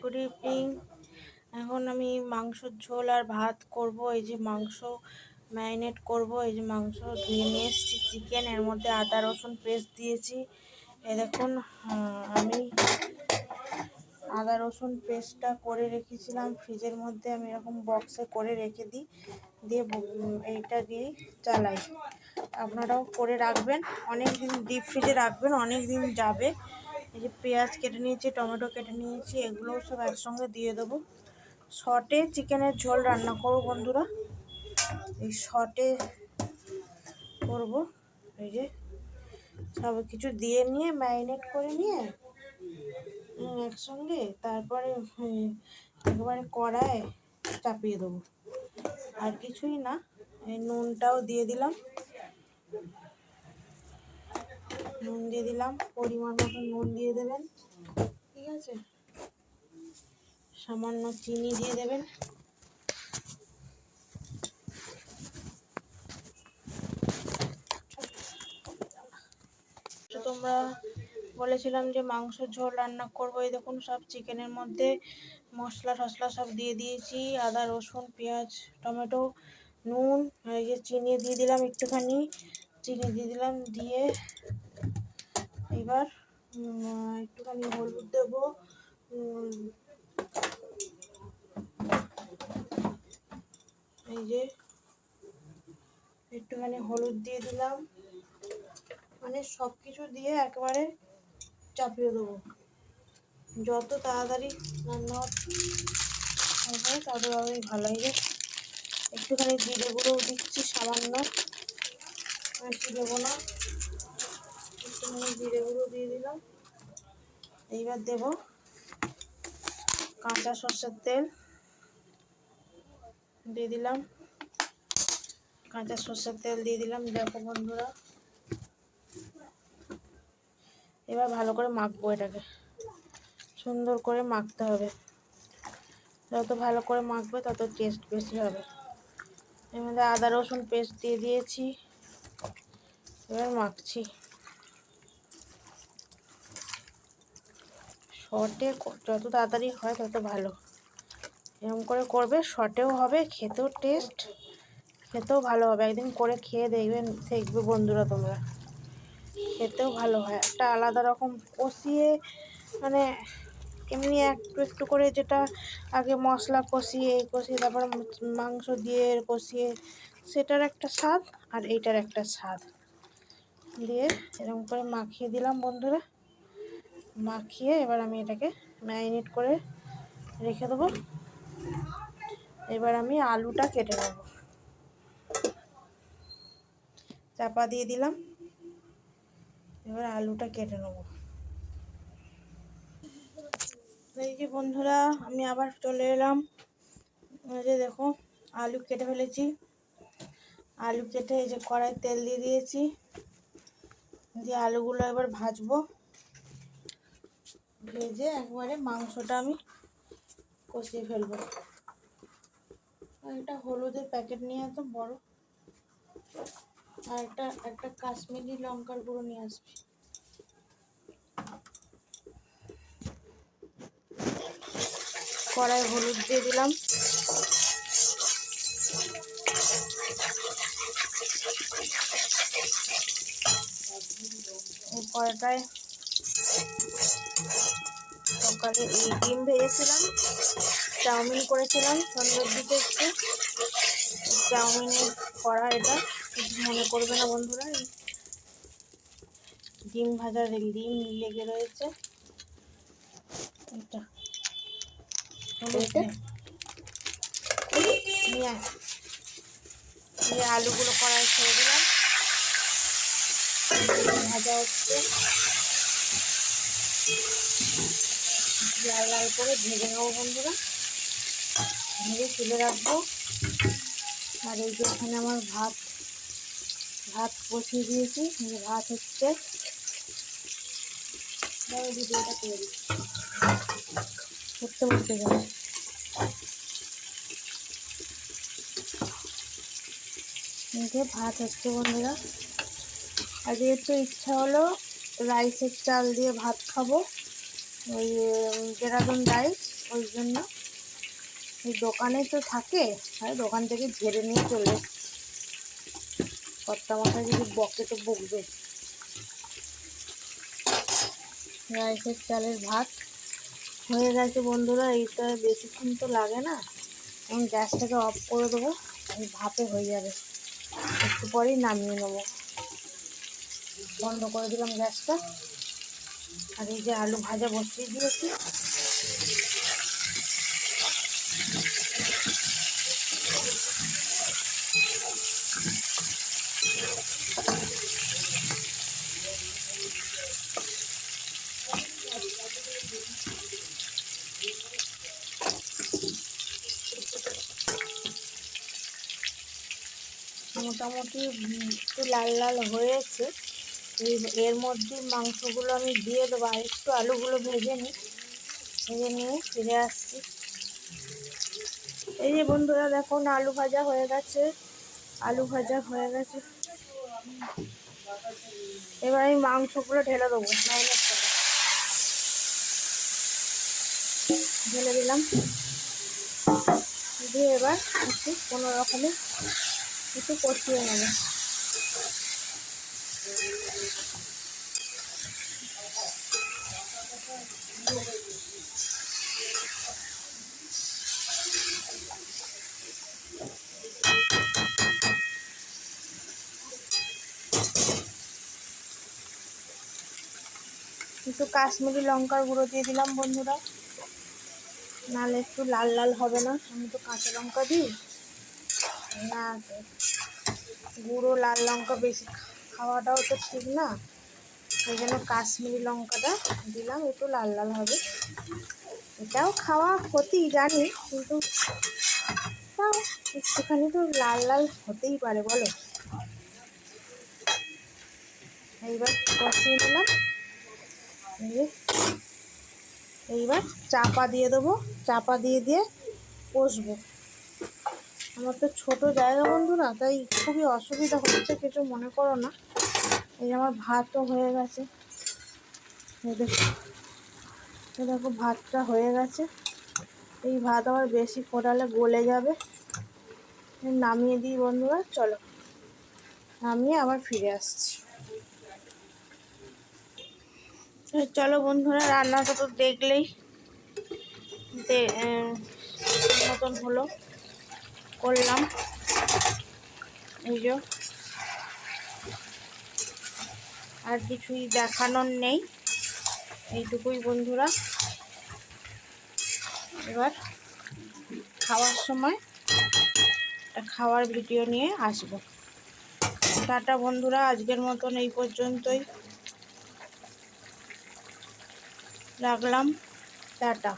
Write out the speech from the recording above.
Good evening. এখন আমি মাংসর ঝোল আর ভাত করব। এই যে মাংস ম্যারিনেট করব। এই যে মাংস ধুয়ে নিয়ে এসেছি, চিকেন, এর মধ্যে আদা রসুন পেস্ট দিয়েছি। এই দেখুন, আমি আদা রসুন পেস্টটা করে রেখেছিলাম ফ্রিজের মধ্যে। আমি এরকম বক্সে করে রেখে দিই, দিয়ে এইটা দিয়েই চালাই। আপনারাও করে রাখবেন, অনেক দিন ডিপ ফ্রিজে রাখবেন, অনেক দিন যাবে। এই যে পেঁয়াজ কেটে নিয়েছি, টমেটো কেটে নিয়েছি, এগুলোও সব একসঙ্গে দিয়ে দেবো। শর্টে চিকেনের ঝোল রান্না করবো বন্ধুরা, এই শর্টে করব। এই যে সব কিছু দিয়ে নিয়ে ম্যারিনেট করে নিয়ে একসঙ্গে তারপরে একবারে কড়ায় চাপিয়ে দেবো, আর কিছুই না। এই নুনটাও দিয়ে দিলাম, নুন দিয়ে দিলাম, পরিমাণ মতো নুন দিয়ে দেবেন, ঠিক আছে। সামান্য চিনি দিয়ে দেবেন। তোমরা বলেছিলাম যে মাংসের ঝোল রান্না করবো। এই দেখুন, সব চিকেনের মধ্যে মশলা টশলা সব দিয়ে দিয়েছি, আদা রসুন পেঁয়াজ টমেটো নুন, এই যে চিনি দিয়ে দিলাম, একটুখানি চিনি দিয়ে দিলাম, দিয়ে এবার একটুখানি হলুদ দেবো, এই যে একটুখানি হলুদ দিয়ে দিলাম, মানে সব কিছু দিয়ে একবারে চাপিয়ে দেবো। যত তাড়াতাড়ি রান্না হবে তত তাড়াতাড়ি ভালো হবে। একটুখানি জিরে গুঁড়োও দিচ্ছি, সামান্য, বেশি দেবো না, একটুখানি জিরে গুঁড়ো দিয়ে দিলাম। এইবার দেব কাঁচা সর্ষের তেল দিয়ে দিলাম, কাঁচা সর্ষের তেল দিয়ে দিলাম। দেখো বন্ধুরা, এবার ভালো করে মাখবো, এটাকে সুন্দর করে মাখতে হবে। যত ভালো করে মাখবে তত টেস্ট বেশি হবে। এর মধ্যে আদা রসুন পেস্ট দিয়ে দিয়েছি, এবার মাখছি। শর্টে যত তাড়াতাড়ি হয় তত ভালো। এরকম করে করবে, শর্টেও হবে, খেতেও টেস্ট, খেতেও ভালো হবে। একদিন করে খেয়ে দেখবে বন্ধুরা, তোমরা খেতেও ভালো হয়। একটা আলাদা রকম কষিয়ে, মানে এমনি একটু একটু করে, যেটা আগে মশলা কষিয়ে তারপর মাংস দিয়ে কষিয়ে, সেটার একটা স্বাদ আর এইটার একটা স্বাদ। দিয়ে এরকম করে মাখিয়ে দিলাম বন্ধুরা। মাখিয়ে এবার আমি এটাকে ম্যারিনেট করে রেখে দেবো। এবার আমি আলুটা কেটে নেব, চাপা দিয়ে দিলাম। এবার আলুটা কেটে নেব। এই যে বন্ধুরা, আমি আবার চলে এলাম। এই যে দেখো, আলু কেটে ফেলেছি। আলু কেটে এই যে কড়াই তেল দিয়ে দিয়েছি, দিয়ে আলুগুলো এবার ভাজবো। ভেজে একবারে মাংসটা আমি কষিয়ে ফেলবো। একটা হলুদের প্যাকেট নিয়ে এত বড়, আর একটা কাশ্মীরি লঙ্কার গুঁড়ো নিয়ে আসবি। কড়াই হলুদ দিয়ে দিলাম, এই কড়াইটায় সকালে এই ডিম ভেজেছিলাম, চাউমিন করেছিলাম সন্ধ্যার দিকে। একটু চাউমিনের করা, এটা কিছু মনে করবে না বন্ধুরা। ডিম ভাজার ডিম লেগে রয়েছে, এটা নিয়ে আলুগুলো কড়াই ছেড়ে দিলাম, ভাজা হচ্ছে। লাল লাল করে ভেজে নেবো বন্ধুরা, ভেজে তুলে রাখবো। আর এই যে এখানে আমার ভাত বসিয়ে দিয়েছি, ভাত হচ্ছে। ভিডিওটা করে দিচ্ছি, করতে বসতে যাবে। ভাত হচ্ছে বন্ধুরা। আজকে একটু ইচ্ছা হলো রাইসের চাল দিয়ে ভাত খাবো, ওই দেরাদুন রাইস, ওই জন্য এই দোকানে তো থাকে, আর দোকান থেকে ঝেড়ে নিয়ে চলে এসেছি। কর্তা মশাই যদি বকে তো বকবে। রাইসের চালের ভাত হয়ে গেছে বন্ধুরা। এইটা বেশিক্ষণ তো লাগে না। এখন গ্যাসটাকে অফ করে দেবো, এই ভাপে হয়ে যাবে, একটু পরেই নামিয়ে নেবো। বন্ধ করে দিলাম গ্যাসটা। আর এই যে আলু ভাজা বসিয়ে দিয়েছি। মোটামুটি একটু লাল লাল হয়েছে। এর মধ্যে মাংসগুলো আমি দিয়ে দেবো। আর একটু আলুগুলো ভেজে নিয়ে ফিরে আসছি। এই যে বন্ধুরা দেখুন, আলু ভাজা হয়ে গেছে। এবার আমি মাংসগুলো ঢেলে দেবো, ম্যারিনেট করে ঢেলে দিলাম। দিয়ে এবার একটু কোনো রকমে একটু কষিয়ে নেব। একটু কাশ্মীরি লঙ্কার গুঁড়ো দিয়ে দিলাম বন্ধুরা, নাহলে একটু লাল লাল হবে না। আমি তো কাঁচা লঙ্কা দিই না, গুঁড়ো লাল লঙ্কা বেশি খাওয়াটাও তো ঠিক না। সেই জন্য কাশ্মীরি লঙ্কাটা দিলাম, একটু লাল লাল হবে। এটাও খাওয়া ক্ষতি জানি, কিন্তু তাও একটুখানি তো লাল লাল হতেই পারে বলো। এইবার কষিয়ে নিলাম। এইবার চাপা দিয়ে দেবো, চাপা দিয়ে কষবো। আমার তো ছোটো জায়গা বন্ধুরা, তাই খুবই অসুবিধা হচ্ছে, কিছু মনে করো না। এই আমার ভাতও হয়ে গেছে, দেখো ভাতটা হয়ে গেছে। এই ভাত আবার বেশি ফোটালে গলে যাবে। নামিয়ে দিই বন্ধুরা, চলো নামিয়ে আবার ফিরে আসছি। চলো বন্ধুরা, রান্নাটা তো দেখলেই মতন হলো, করলাম। এই যে আর কিছুই দেখানোর নেই, এইটুকুই বন্ধুরা। এবার খাওয়ার সময় খাওয়ার ভিডিও নিয়ে আসবো। টাটা বন্ধুরা, আজকের মতন এই পর্যন্তই রাখলাম। টাটা।